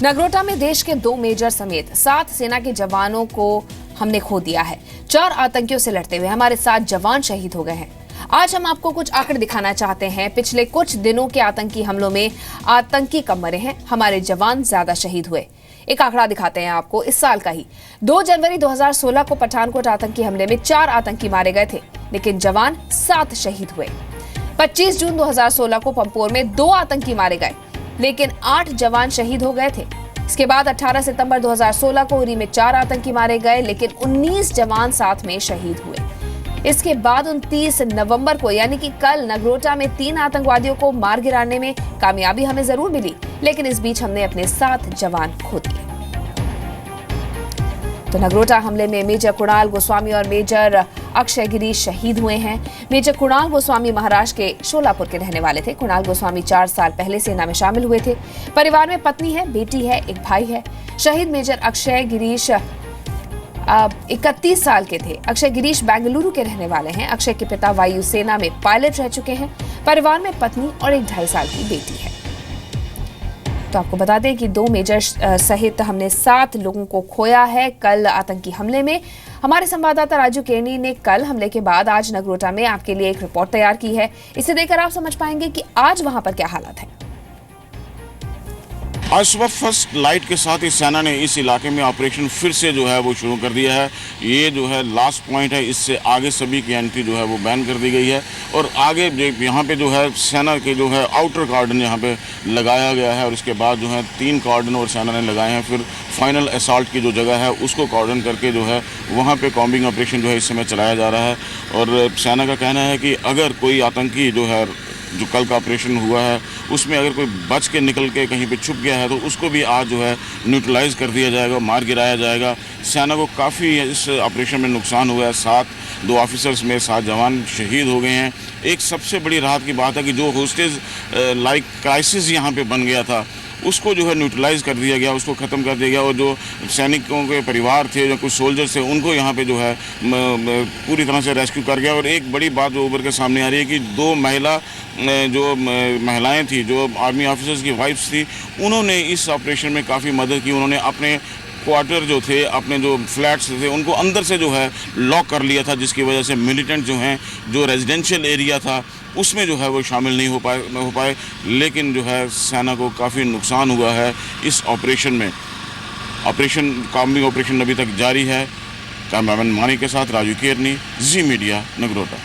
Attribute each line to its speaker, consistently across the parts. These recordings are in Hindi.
Speaker 1: नगरोटा में देश के 2 मेजर समेत 7 सेना के जवानों को हमने खो दिया है। 4 आतंकियों से लड़ते हुए हमारे 7 जवान शहीद हो गए हैं। आज हम आपको कुछ आंकड़े दिखाना चाहते हैं। पिछले कुछ दिनों के आतंकी हमलों में आतंकी कम मरे हैं, हमारे जवान ज्यादा शहीद हुए। एक आंकड़ा दिखाते हैं आपको इस साल का ही। 2 जनवरी 2016 को पठानकोट आतंकी हमले में 4 आतंकी मारे गए थे, लेकिन जवान 7 शहीद हुए। 25 जून 2016 को पंपोर में 2 आतंकी मारे गए, लेकिन 8 जवान शहीद हो गए थे। इसके बाद 18 सितंबर 2016 को उरी में 4 आतंकी मारे गए, लेकिन 19 जवान साथ में शहीद हुए। इसके बाद 29 नवंबर को यानी कि कल नगरोटा में 3 आतंकवादियों को मार गिराने में कामयाबी हमें जरूर मिली, लेकिन इस बीच हमने अपने 7 जवान खो दिए। तो नगरोटा हमले में मेजर कुणाल गोस्वामी और मेजर अक्षय गिरीश शहीद हुए हैं। मेजर कुणाल गोस्वामी महाराष्ट्र के शोलापुर के रहने वाले थे। कुणाल गोस्वामी 4 साल पहले सेना में शामिल हुए थे। परिवार में पत्नी है, बेटी है, एक भाई है। शहीद मेजर अक्षय गिरीश 31 साल के थे। अक्षय गिरीश बेंगलुरु के रहने वाले हैं। अक्षय के पिता वायुसेना में पायलट रह चुके हैं। परिवार में पत्नी और एक 2.5 साल की बेटी है। तो आपको बता दें कि 2 मेजर सहित हमने 7 लोगों को खोया है कल आतंकी हमले में। हमारे संवाददाता राजू केनी ने कल हमले के बाद आज नगरोटा में आपके लिए एक रिपोर्ट तैयार की है। इसे देखकर आप समझ पाएंगे कि आज वहां पर क्या हालात है।
Speaker 2: आज सुबह फर्स्ट लाइट के साथ ही सेना ने इस इलाके में ऑपरेशन फिर से जो है वो शुरू कर दिया है। ये जो है लास्ट पॉइंट है, इससे आगे सभी की एंट्री जो है वो बैन कर दी गई है। और आगे यहाँ पे जो है सेना के जो है आउटर कार्डन यहाँ पे लगाया गया है, और इसके बाद जो है 3 कार्डन और सेना ने लगाए हैं। फिर फाइनल असॉल्ट की जो जगह है उसको कार्डन करके जो है वहाँ पे कॉम्बिंग ऑपरेशन जो है इस समय चलाया जा रहा है। और सेना का कहना है कि अगर कोई आतंकी जो कल का ऑपरेशन हुआ है उसमें अगर कोई बच के निकल के कहीं पे छुप गया है तो उसको भी आज जो है न्यूट्रलाइज कर दिया जाएगा, मार गिराया जाएगा। सेना को काफ़ी इस ऑपरेशन में नुकसान हुआ है। 2 ऑफिसर्स में 7 जवान शहीद हो गए हैं। एक सबसे बड़ी राहत की बात है कि जो होस्टेज लाइक क्राइसिस यहाँ पे बन गया था उसको जो है न्यूट्रलाइज कर दिया गया, उसको ख़त्म कर दिया गया। और जो सैनिकों के परिवार थे, जो कुछ सोल्जर्स थे, उनको यहाँ पे जो है पूरी तरह से रेस्क्यू कर गया। और एक बड़ी बात जो उभर के सामने आ रही है कि 2 महिलाएं थी, जो आर्मी ऑफिसर्स की वाइफ्स थी, उन्होंने इस ऑपरेशन में काफ़ी मदद की। उन्होंने अपने क्वार्टर जो थे, अपने जो फ्लैट्स थे, उनको अंदर से जो है लॉक कर लिया था, जिसकी वजह से मिलिटेंट जो हैं, जो रेजिडेंशियल एरिया था उसमें जो है वो शामिल नहीं हो पाए। लेकिन जो है सेना को काफ़ी नुकसान हुआ है इस ऑपरेशन में। कॉम्बिंग ऑपरेशन अभी तक जारी है। कैमरामैन मानी के साथ राजू केरनी, जी मीडिया, नगरोटा।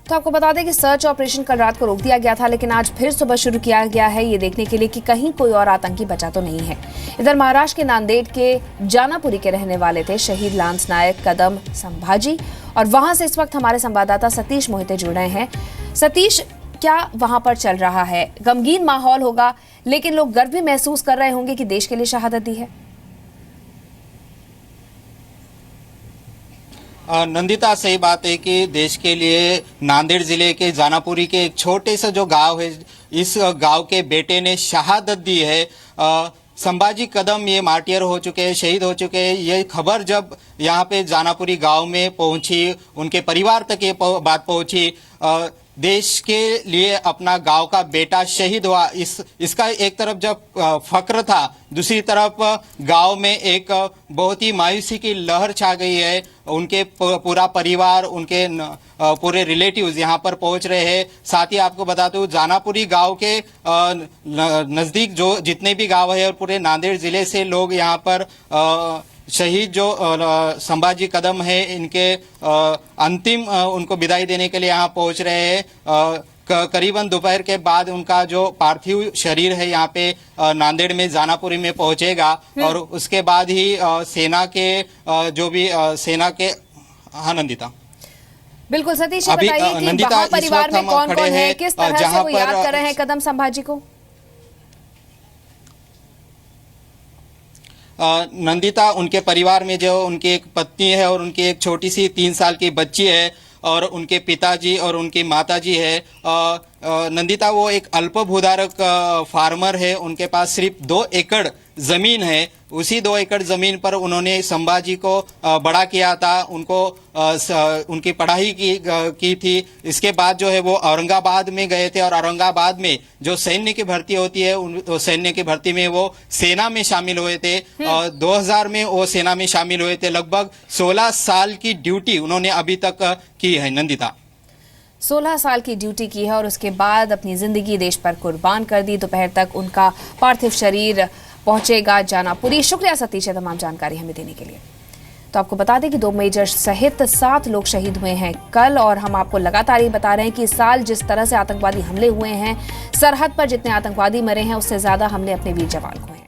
Speaker 1: तो आपको बता दें कि सर्च ऑपरेशन कल रात को रोक दिया गया था, लेकिन आज फिर सुबह शुरू किया गया है, ये देखने के लिए कि कहीं कोई और आतंकी बचा तो नहीं है। इधर महाराष्ट्र के नांदेड़ के जानापुरी के रहने वाले थे शहीद लांस नायक कदम संभाजी, और वहां से इस वक्त हमारे संवाददाता सतीश मोहिते जुड़ रहे हैं। सतीश, क्या वहां पर चल रहा है? गमगीन माहौल होगा, लेकिन लोग गर्व भी महसूस कर रहे होंगे कि देश के लिए शहादत दी है।
Speaker 3: नंदिता, सही बात है कि देश के लिए नांदेड़ जिले के जानापुरी के एक छोटे से जो गांव है, इस गांव के बेटे ने शहादत दी है। संभाजी कदम ये मार्टियर हो चुके हैं, शहीद हो चुके हैं। ये खबर जब यहाँ पे जानापुरी गांव में पहुंची, उनके परिवार तक ये बात पहुंची, देश के लिए अपना गांव का बेटा शहीद हुआ, इसका एक तरफ जब फक्र था, दूसरी तरफ गांव में एक बहुत ही मायूसी की लहर छा गई है। उनके पूरा परिवार, उनके पूरे रिलेटिव्स यहाँ पर पहुंच रहे हैं। साथ ही आपको बता दूं, जानापुरी गांव के नजदीक जो जितने भी गांव है और पूरे नांदेड़ जिले से लोग यहाँ पर शहीद जो संभाजी कदम है, इनके अंतिम उनको विदाई देने के लिए यहाँ पहुंच रहे हैं। करीबन दोपहर के बाद उनका जो पार्थिव शरीर है यहाँ पे नांदेड़ में जानापुरी में पहुंचेगा, और उसके बाद ही सेना के जो भी सेना के। हाँ नंदिता,
Speaker 1: बिल्कुल सतीश, बताइए कि वहाँ परिवार में कौन कौन है, किस तरह से वो याद कर रहे हैं कदम संभाजी को?
Speaker 3: नंदिता, उनके परिवार में जो उनकी एक पत्नी है और उनकी एक छोटी सी 3 साल की बच्ची है, और उनके पिताजी और उनकी माताजी है। नंदिता, वो एक अल्पभूधारक फार्मर है। उनके पास सिर्फ 2 एकड़ जमीन है, उसी 2 एकड़ जमीन पर उन्होंने संभाजी को बड़ा किया था, उनको उनकी पढ़ाई की थी। इसके बाद जो है वो औरंगाबाद में गए थे और औरंगाबाद में जो सैन्य की भर्ती होती है सैन्य की भर्ती में वो सेना में शामिल हुए थे। 2000 में वो सेना में शामिल हुए थे। लगभग 16 साल की ड्यूटी उन्होंने अभी तक की है। नंदिता,
Speaker 1: 16 साल की ड्यूटी की है और उसके बाद अपनी जिंदगी देश पर कुर्बान कर दी। दोपहर तक उनका पार्थिव शरीर पहुंचेगा जानापुरी। शुक्रिया सतीश है तमाम जानकारी हमें देने के लिए। तो आपको बता दें कि 2 मेजर सहित 7 लोग शहीद हुए हैं कल, और हम आपको लगातार ये बता रहे हैं कि इस साल जिस तरह से आतंकवादी हमले हुए हैं, सरहद पर जितने आतंकवादी मरे हैं उससे ज्यादा हमले अपने वीर जवान को हैं।